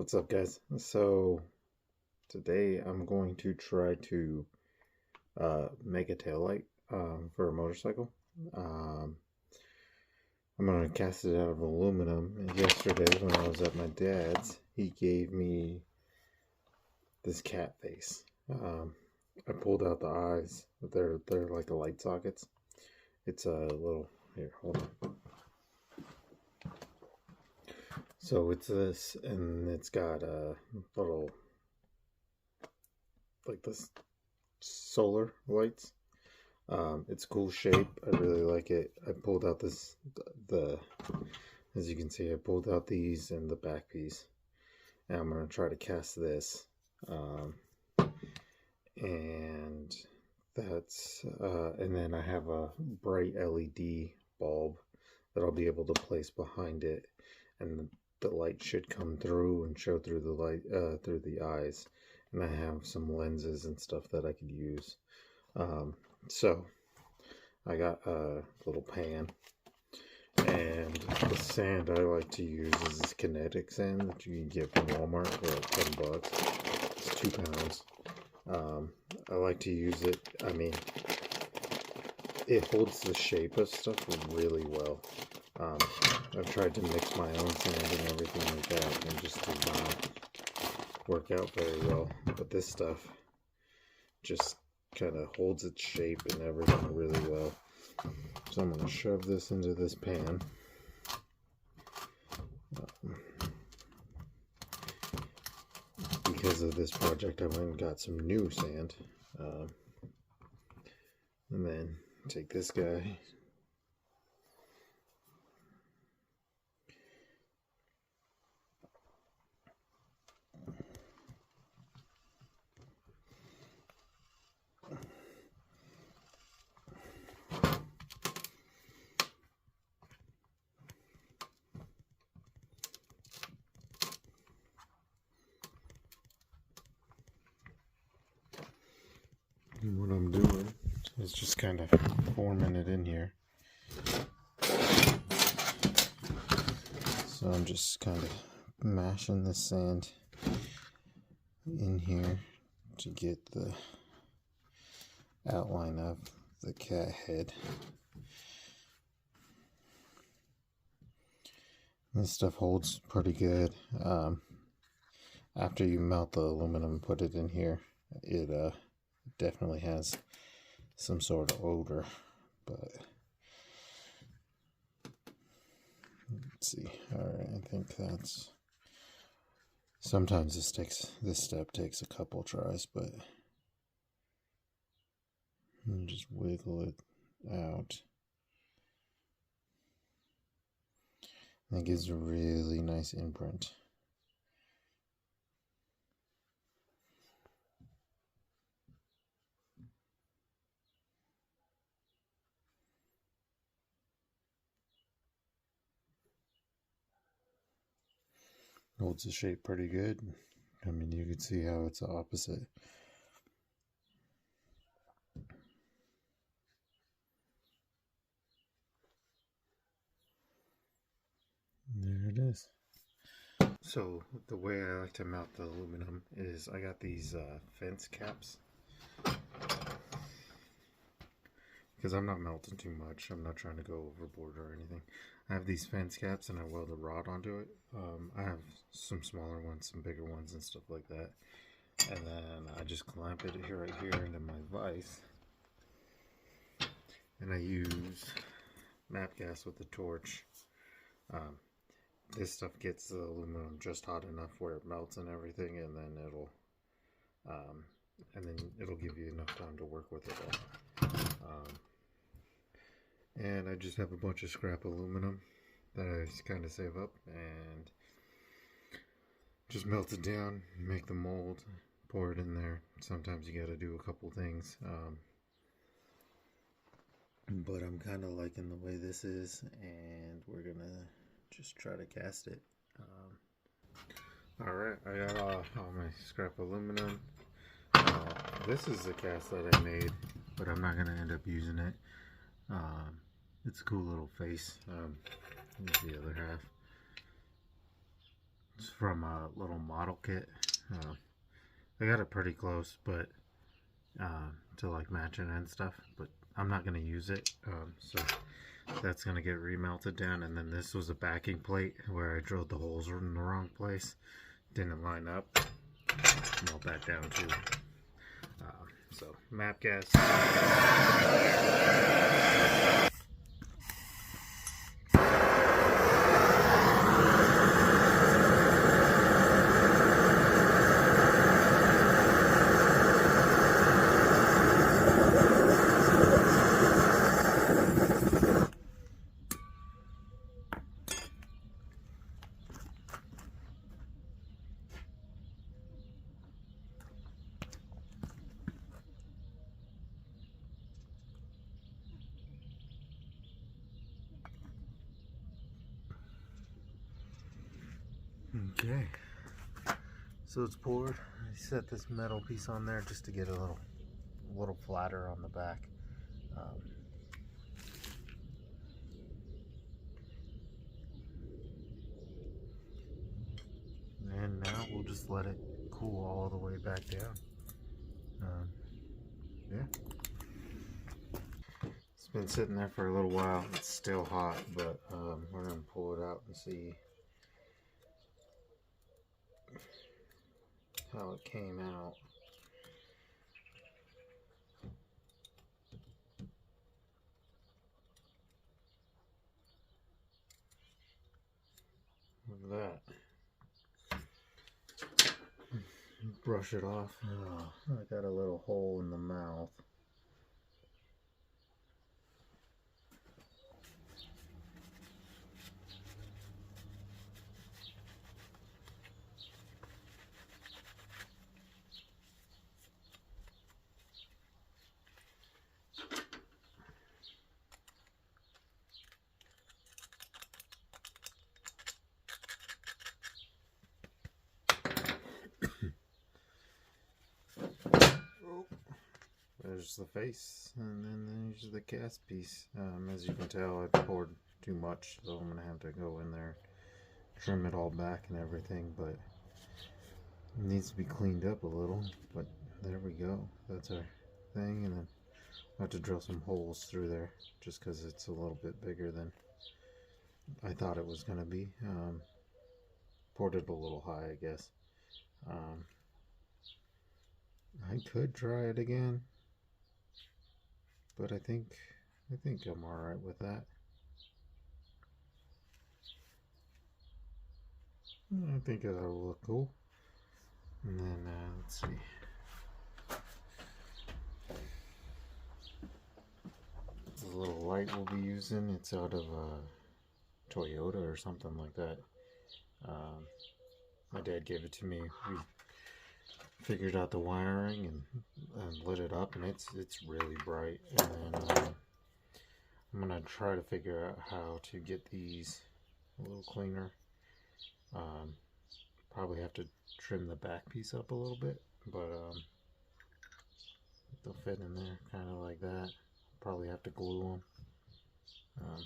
What's up, guys? So today I'm going to try to make a taillight for a motorcycle. Um, I'm going to cast it out of aluminum. And yesterday, when I was at my dad's, he gave me this cat face. I pulled out the eyes. They're like the light sockets. It's a little here. Hold on. So it's this, and it's got a little like this solar lights. It's a cool shape. I really like it. I pulled out the, as you can see, I pulled out these and the back piece. And I'm going to try to cast this. And and then I have a bright LED bulb that I'll be able to place behind it. And the light should come through and show through the light, through the eyes. And I have some lenses and stuff that I could use. So I got a little pan, and the sand I like to use is this kinetic sand that you can get from Walmart for like $10. It's 2 pounds. I like to use it. I mean, it holds the shape of stuff really well. I've tried to mix my own sand and everything like that, and just does not work out very well. But this stuff just kind of holds its shape and everything really well. So I'm going to shove this into this pan. Because of this project, I went and got some new sand. And then take this guy. And what I'm doing is just kind of forming it in here. So I'm just kind of mashing the sand in here to get the outline of the cat head. This stuff holds pretty good. After you melt the aluminum and put it in here, it definitely has some sort of odor, but let's see. All right, I think that's. Sometimes this step takes a couple tries, but just wiggle it out. That gives a really nice imprint. Holds the shape pretty good. I mean, you can see how it's the opposite. There it is. So the way I like to melt the aluminum is I got these fence caps. Because I'm not melting too much. I'm not trying to go overboard or anything. I have these fence caps and I weld a rod onto it. I have some smaller ones, some bigger ones and stuff like that. And then I just clamp it right here into my vise. And I use MAPP gas with the torch. This stuff gets the aluminum just hot enough where it melts and everything, and then it'll give you enough time to work with it all. And I just have a bunch of scrap aluminum that I kind of save up and just melt it down, make the mold, pour it in there. Sometimes you got to do a couple things. But I'm kind of liking the way this is, and we're gonna just try to cast it. Alright, I got all my scrap aluminum. This is the cast that I made, but I'm not gonna end up using it. It's a cool little face. Here's the other half. It's from a little model kit. I got it pretty close, but to like matching and stuff, but I'm not going to use it, so that's going to get remelted down. And then this was a backing plate where I drilled the holes in the wrong place, didn't line up, melt that down too. So map gas. Okay, so it's poured. I set this metal piece on there just to get a little flatter on the back. And now we'll just let it cool all the way back down. Yeah. It's been sitting there for a little while. It's still hot, but we're going to pull it out and see how it came out. Look at that. Brush it off. Oh, I got a little hole in the mouth. There's the face, and then there's the cast piece. As you can tell, I poured too much, so I'm gonna have to go in there, trim it all back and everything, but it needs to be cleaned up a little. But there we go. That's our thing, and then I have to drill some holes through there just because it's a little bit bigger than I thought it was gonna be. Poured it a little high, I guess. I could try it again, but I think I'm alright with that. I think that'll look cool. And then let's see. This little light we'll be using. It's out of Toyota or something like that. My dad gave it to me. We figured out the wiring and lit it up, and it's really bright. And then I'm gonna try to figure out how to get these a little cleaner. Probably have to trim the back piece up a little bit, but they'll fit in there kind of like that. Probably have to glue them.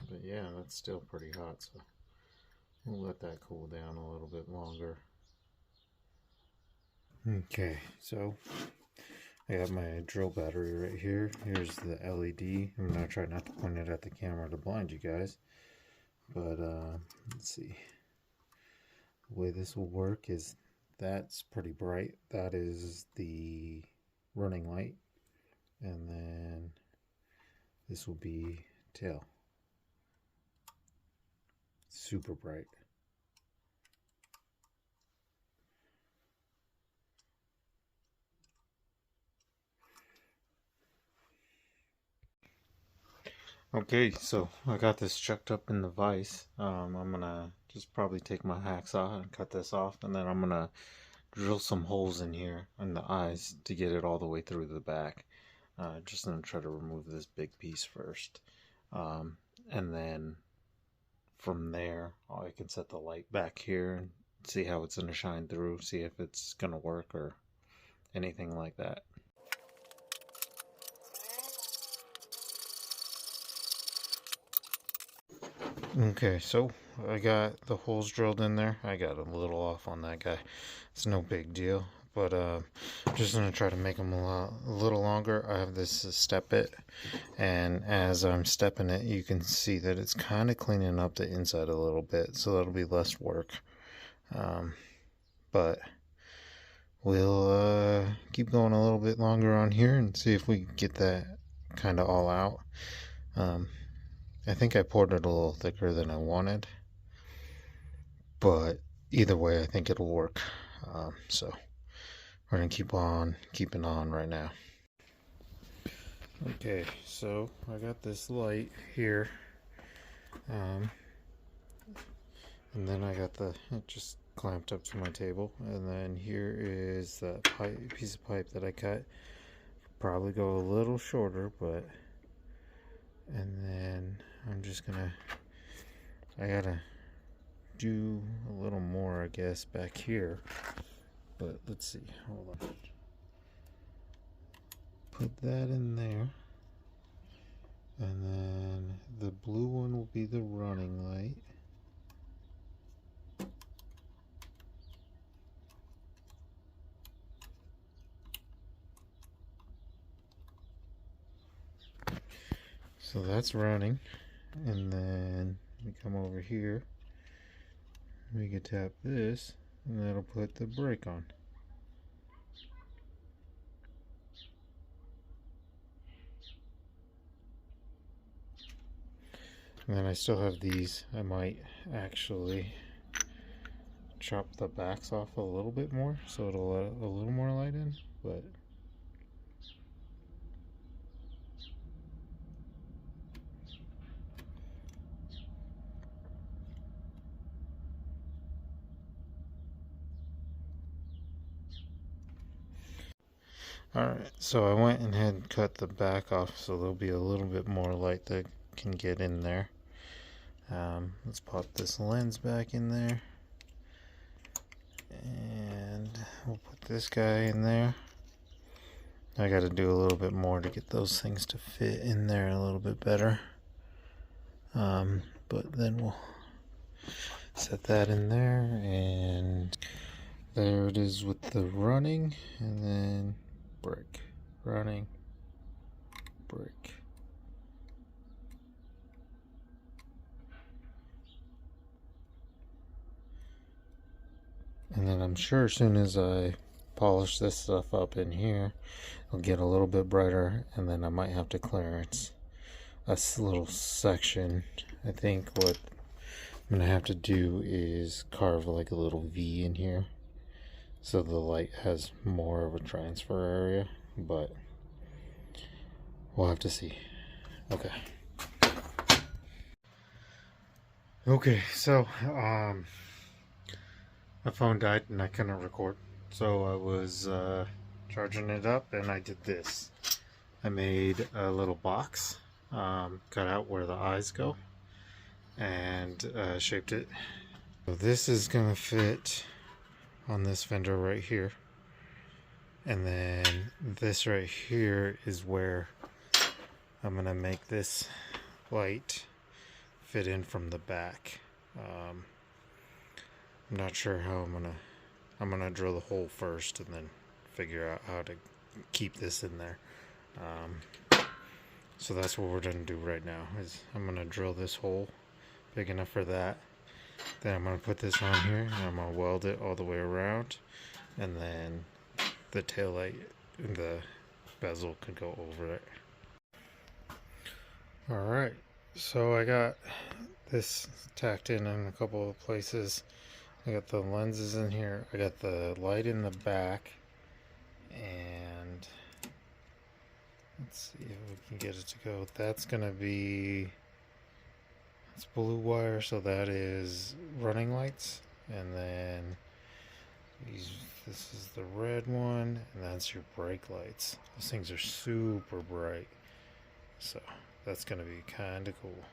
But yeah, that's still pretty hot, so we'll let that cool down a little bit longer. Okay, so I got my drill battery right here. Here's the LED. I'm gonna try not to point it at the camera to blind you guys, but let's see. The way this will work is that's pretty bright. That is the running light, and then this will be tail. Super bright. Okay, so I got this chucked up in the vise. I'm gonna just probably take my hacksaw and cut this off, and then I'm gonna drill some holes in here in the eyes to get it all the way through the back. Just gonna try to remove this big piece first, and then from there I can set the light back here and see how it's gonna shine through, see if it's gonna work or anything like that. Okay, so I got the holes drilled in there. I got a little off on that guy. It's no big deal. But I'm just going to try to make them a little longer. I have this step bit, and as I'm stepping it, you can see that it's kind of cleaning up the inside a little bit, so that'll be less work. But we'll keep going a little bit longer on here and see if we get that kind of all out. I think I poured it a little thicker than I wanted, but either way I think it'll work. So we're gonna keep on keeping on right now. Okay, so I got this light here, and then I got it just clamped up to my table, and then here is the piece of pipe that I cut. Probably go a little shorter, but and then I'm just gonna, I gotta do a little more, I guess, back here, but let's see, hold on. Put that in there, and then the blue one will be the running light. So that's running, and then we come over here, we can tap this, and that'll put the brake on. And then I still have these. I might actually chop the backs off a little bit more so it'll let a little more light in, but alright, so I went and had cut the back off so there'll be a little bit more light that can get in there. Let's pop this lens back in there, and we'll put this guy in there. I got to do a little bit more to get those things to fit in there a little bit better, but then we'll set that in there, and there it is with the running, and then brake, running, brake. And then I'm sure as soon as I polish this stuff up in here, it'll get a little bit brighter, and then I might have to clearance a little section. I think what I'm gonna have to do is carve like a little V in here so the light has more of a transfer area, but we'll have to see. Okay, so my phone died and I couldn't record, so I was charging it up, and I did this. I made a little box, cut out where the eyes go, and shaped it. So this is gonna fit on this fender right here, and then this right here is where I'm gonna make this light fit in from the back. I'm not sure how I'm gonna drill the hole first and then figure out how to keep this in there. So that's what we're gonna do right now, is I'm gonna drill this hole big enough for that. Then I'm gonna put this on here, and I'm gonna weld it all the way around, and then the tail light and the bezel could go over it. Alright, so I got this tacked in a couple of places. I got the lenses in here, I got the light in the back, and let's see if we can get it to go. That's gonna be, it's blue wire, so that is running lights, and then this is the red one, and that's your brake lights. Those things are super bright, so that's gonna be kind of cool.